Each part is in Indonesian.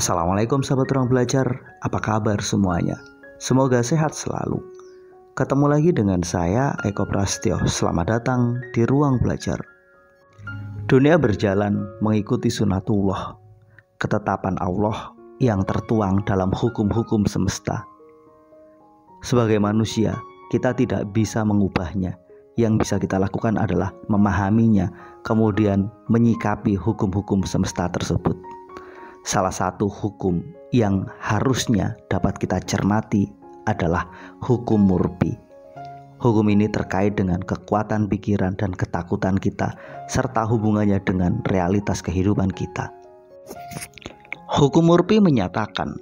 Assalamualaikum sahabat ruang belajar, apa kabar semuanya? Semoga sehat selalu. Ketemu lagi dengan saya, Eko Prastyo. Selamat datang di ruang belajar. Dunia berjalan mengikuti sunatullah, ketetapan Allah yang tertuang dalam hukum-hukum semesta. Sebagai manusia, kita tidak bisa mengubahnya. Yang bisa kita lakukan adalah memahaminya, kemudian menyikapi hukum-hukum semesta tersebut. Salah satu hukum yang harusnya dapat kita cermati adalah hukum murbi. Hukum ini terkait dengan kekuatan pikiran dan ketakutan kita, serta hubungannya dengan realitas kehidupan kita. Hukum murbi menyatakan,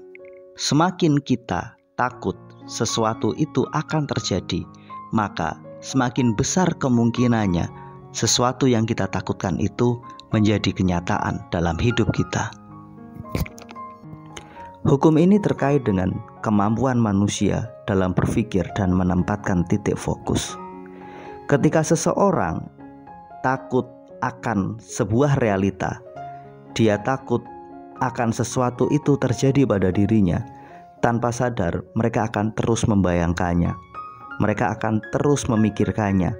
semakin kita takut sesuatu itu akan terjadi, maka semakin besar kemungkinannya sesuatu yang kita takutkan itu menjadi kenyataan dalam hidup kita. Hukum ini terkait dengan kemampuan manusia dalam berpikir dan menempatkan titik fokus. Ketika seseorang takut akan sebuah realita, dia takut akan sesuatu itu terjadi pada dirinya, tanpa sadar mereka akan terus membayangkannya, mereka akan terus memikirkannya,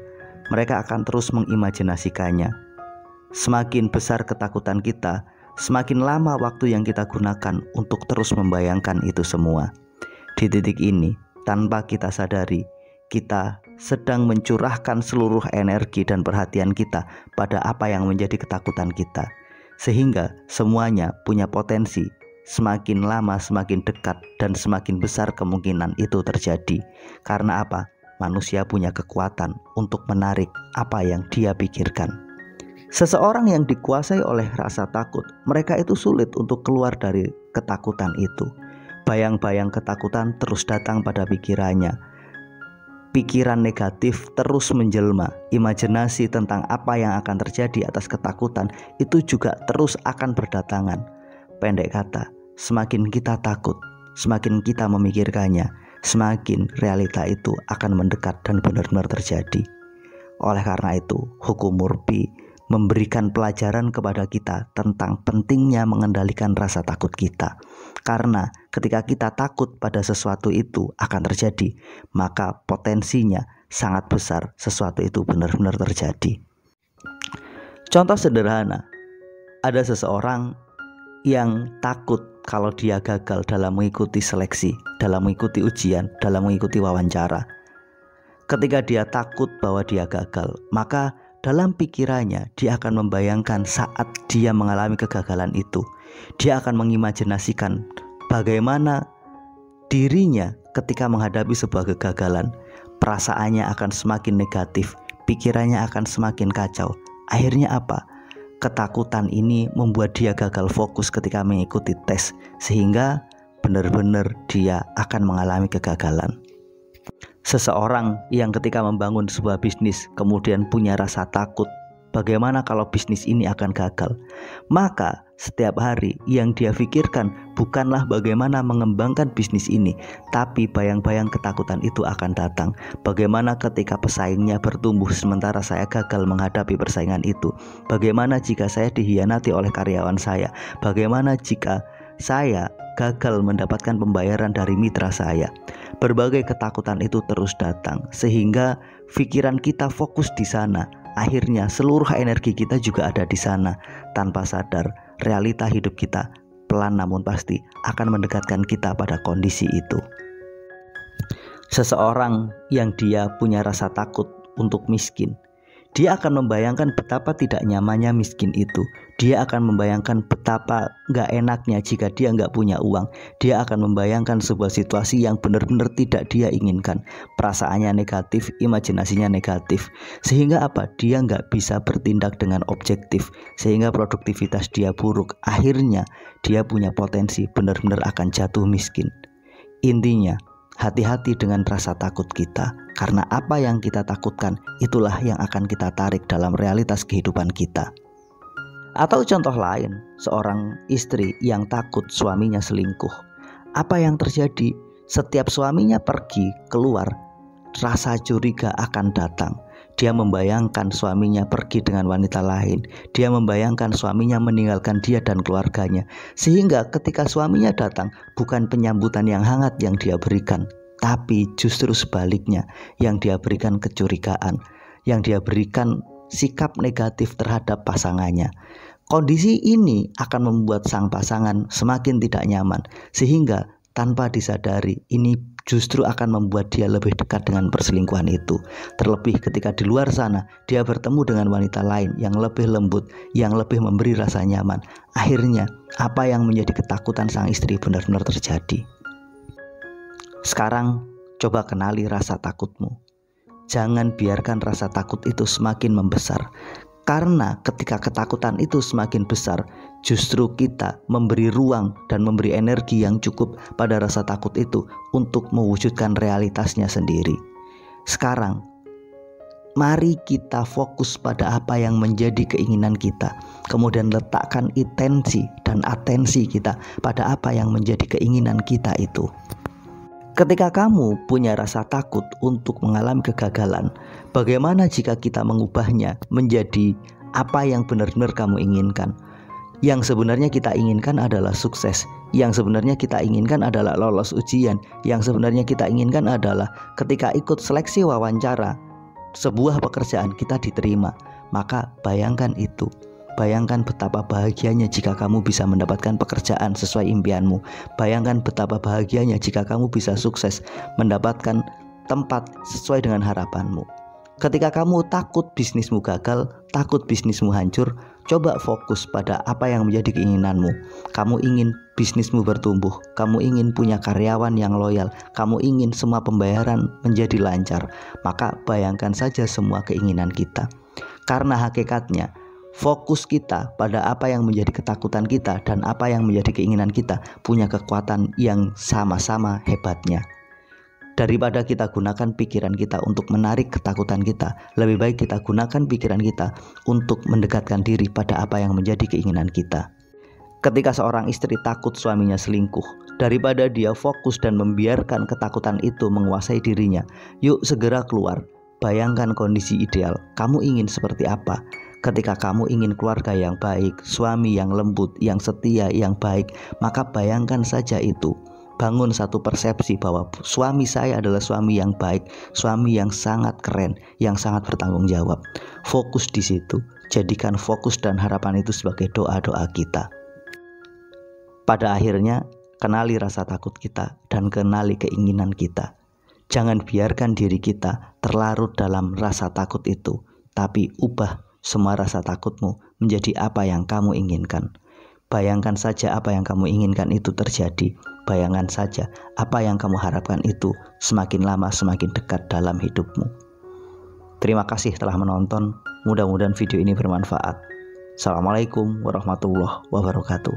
mereka akan terus mengimajinasikannya. Semakin besar ketakutan kita, semakin lama waktu yang kita gunakan untuk terus membayangkan itu semua. Di titik ini, tanpa kita sadari, kita sedang mencurahkan seluruh energi dan perhatian kita pada apa yang menjadi ketakutan kita. Sehingga semuanya punya potensi semakin lama semakin dekat dan semakin besar kemungkinan itu terjadi. Karena apa? Manusia punya kekuatan untuk menarik apa yang dia pikirkan. Seseorang yang dikuasai oleh rasa takut, mereka itu sulit untuk keluar dari ketakutan itu. Bayang-bayang ketakutan terus datang pada pikirannya. Pikiran negatif terus menjelma. Imajinasi tentang apa yang akan terjadi atas ketakutan itu juga terus akan berdatangan. Pendek kata, semakin kita takut, semakin kita memikirkannya, semakin realita itu akan mendekat dan benar-benar terjadi. Oleh karena itu, hukum murbi memberikan pelajaran kepada kita tentang pentingnya mengendalikan rasa takut kita. Karena ketika kita takut pada sesuatu itu akan terjadi, maka potensinya sangat besar sesuatu itu benar-benar terjadi. Contoh sederhana, ada seseorang yang takut kalau dia gagal dalam mengikuti seleksi, dalam mengikuti ujian, dalam mengikuti wawancara. Ketika dia takut bahwa dia gagal, maka dalam pikirannya dia akan membayangkan saat dia mengalami kegagalan itu. Dia akan mengimajinasikan bagaimana dirinya ketika menghadapi sebuah kegagalan. Perasaannya akan semakin negatif, pikirannya akan semakin kacau. Akhirnya apa? Ketakutan ini membuat dia gagal fokus ketika mengikuti tes, sehingga benar-benar dia akan mengalami kegagalan. Seseorang yang ketika membangun sebuah bisnis kemudian punya rasa takut, bagaimana kalau bisnis ini akan gagal? Maka setiap hari yang dia pikirkan bukanlah bagaimana mengembangkan bisnis ini, tapi bayang-bayang ketakutan itu akan datang. Bagaimana ketika pesaingnya bertumbuh sementara saya gagal menghadapi persaingan itu? Bagaimana jika saya dihianati oleh karyawan saya? Bagaimana jika saya gagal mendapatkan pembayaran dari mitra saya? Berbagai ketakutan itu terus datang, sehingga pikiran kita fokus di sana. Akhirnya seluruh energi kita juga ada di sana. Tanpa sadar, realita hidup kita pelan namun pasti akan mendekatkan kita pada kondisi itu. Seseorang yang dia punya rasa takut untuk miskin, dia akan membayangkan betapa tidak nyamannya miskin itu. Dia akan membayangkan betapa gak enaknya jika dia gak punya uang. Dia akan membayangkan sebuah situasi yang benar-benar tidak dia inginkan. Perasaannya negatif, imajinasinya negatif. Sehingga apa? Dia gak bisa bertindak dengan objektif, sehingga produktivitas dia buruk. Akhirnya dia punya potensi benar-benar akan jatuh miskin. Intinya, hati-hati dengan rasa takut kita, karena apa yang kita takutkan itulah yang akan kita tarik dalam realitas kehidupan kita. Atau contoh lain, seorang istri yang takut suaminya selingkuh. Apa yang terjadi? Setiap suaminya pergi keluar, rasa curiga akan datang. Dia membayangkan suaminya pergi dengan wanita lain. Dia membayangkan suaminya meninggalkan dia dan keluarganya. Sehingga ketika suaminya datang, bukan penyambutan yang hangat yang dia berikan, tapi justru sebaliknya, yang dia berikan kecurigaan, yang dia berikan sikap negatif terhadap pasangannya. Kondisi ini akan membuat sang pasangan semakin tidak nyaman, sehingga tanpa disadari ini justru akan membuat dia lebih dekat dengan perselingkuhan itu. Terlebih ketika di luar sana dia bertemu dengan wanita lain yang lebih lembut, yang lebih memberi rasa nyaman. Akhirnya apa yang menjadi ketakutan sang istri benar-benar terjadi. Sekarang coba kenali rasa takutmu. Jangan biarkan rasa takut itu semakin membesar. Karena ketika ketakutan itu semakin besar, justru kita memberi ruang dan memberi energi yang cukup pada rasa takut itu untuk mewujudkan realitasnya sendiri. Sekarang, mari kita fokus pada apa yang menjadi keinginan kita. Kemudian letakkan intensi dan atensi kita pada apa yang menjadi keinginan kita itu. Ketika kamu punya rasa takut untuk mengalami kegagalan, bagaimana jika kita mengubahnya menjadi apa yang benar-benar kamu inginkan? Yang sebenarnya kita inginkan adalah sukses. Yang sebenarnya kita inginkan adalah lolos ujian. Yang sebenarnya kita inginkan adalah ketika ikut seleksi wawancara, sebuah pekerjaan kita diterima. Maka bayangkan itu. Bayangkan betapa bahagianya jika kamu bisa mendapatkan pekerjaan sesuai impianmu. Bayangkan betapa bahagianya jika kamu bisa sukses mendapatkan tempat sesuai dengan harapanmu. Ketika kamu takut bisnismu gagal, takut bisnismu hancur, coba fokus pada apa yang menjadi keinginanmu. Kamu ingin bisnismu bertumbuh, kamu ingin punya karyawan yang loyal, kamu ingin semua pembayaran menjadi lancar. Maka bayangkan saja semua keinginan kita. Karena hakikatnya fokus kita pada apa yang menjadi ketakutan kita dan apa yang menjadi keinginan kita punya kekuatan yang sama-sama hebatnya. Daripada kita gunakan pikiran kita untuk menarik ketakutan kita, lebih baik kita gunakan pikiran kita untuk mendekatkan diri pada apa yang menjadi keinginan kita. Ketika seorang istri takut suaminya selingkuh, daripada dia fokus dan membiarkan ketakutan itu menguasai dirinya, yuk segera keluar. Bayangkan kondisi ideal, kamu ingin seperti apa? Ketika kamu ingin keluarga yang baik, suami yang lembut, yang setia, yang baik, maka bayangkan saja itu. Bangun satu persepsi bahwa suami saya adalah suami yang baik, suami yang sangat keren, yang sangat bertanggung jawab. Fokus di situ, jadikan fokus dan harapan itu sebagai doa-doa kita. Pada akhirnya, kenali rasa takut kita dan kenali keinginan kita. Jangan biarkan diri kita terlarut dalam rasa takut itu, tapi ubah semua rasa takutmu menjadi apa yang kamu inginkan. Bayangkan saja apa yang kamu inginkan itu terjadi. Bayangkan saja apa yang kamu harapkan itu semakin lama semakin dekat dalam hidupmu. Terima kasih telah menonton. Mudah-mudahan video ini bermanfaat. Assalamualaikum warahmatullahi wabarakatuh.